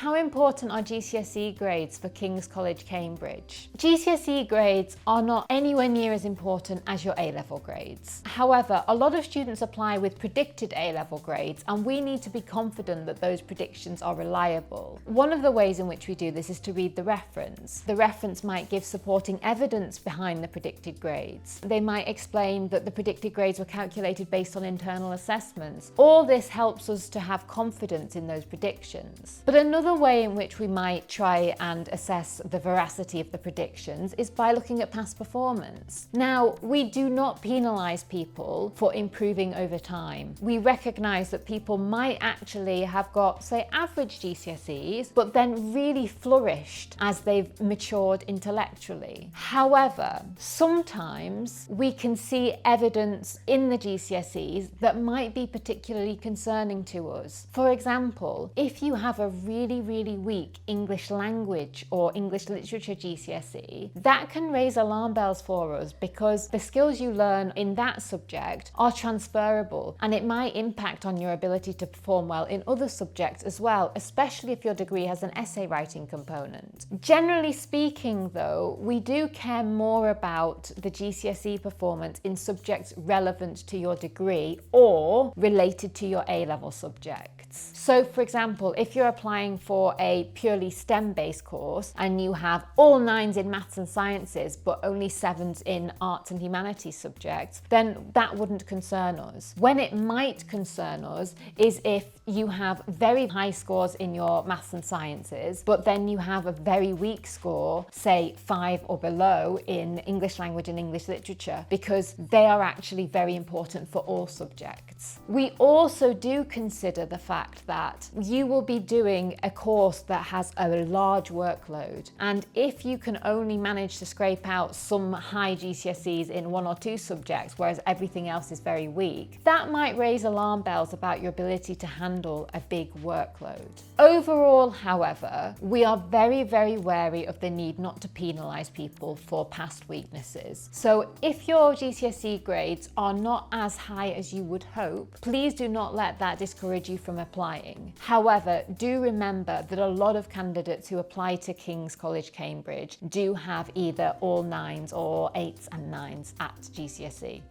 How important are GCSE grades for King's College, Cambridge? GCSE grades are not anywhere near as important as your A-level grades. However, a lot of students apply with predicted A-level grades, and we need to be confident that those predictions are reliable. One of the ways in which we do this is to read the reference. The reference might give supporting evidence behind the predicted grades. They might explain that the predicted grades were calculated based on internal assessments. All this helps us to have confidence in those predictions. But another way in which we might try and assess the veracity of the predictions is by looking at past performance. Now, we do not penalise people for improving over time. We recognise that people might actually have got, say, average GCSEs, but then really flourished as they've matured intellectually. However, sometimes we can see evidence in the GCSEs that might be particularly concerning to us. For example, if you have a really weak English language or English literature GCSE, that can raise alarm bells for us because the skills you learn in that subject are transferable, and it might impact on your ability to perform well in other subjects as well, especially if your degree has an essay writing component. Generally speaking though, we do care more about the GCSE performance in subjects relevant to your degree or related to your A-level subjects. So for example, if you're applying for a purely STEM-based course and you have all 9s in maths and sciences but only 7s in arts and humanities subjects, then that wouldn't concern us. When it might concern us is if you have very high scores in your maths and sciences, but then you have a very weak score, say 5 or below, in English language and English literature, because they are actually very important for all subjects. We also do consider the fact that you will be doing a course that has a large workload, and if you can only manage to scrape out some high GCSEs in 1 or 2 subjects, whereas everything else is very weak, that might raise alarm bells about your ability to handle a big workload. Overall, however, we are very wary of the need not to penalise people for past weaknesses. So if your GCSE grades are not as high as you would hope, please do not let that discourage you from applying. However, do remember that a lot of candidates who apply to King's College, Cambridge do have either all 9s or 8s and 9s at GCSE.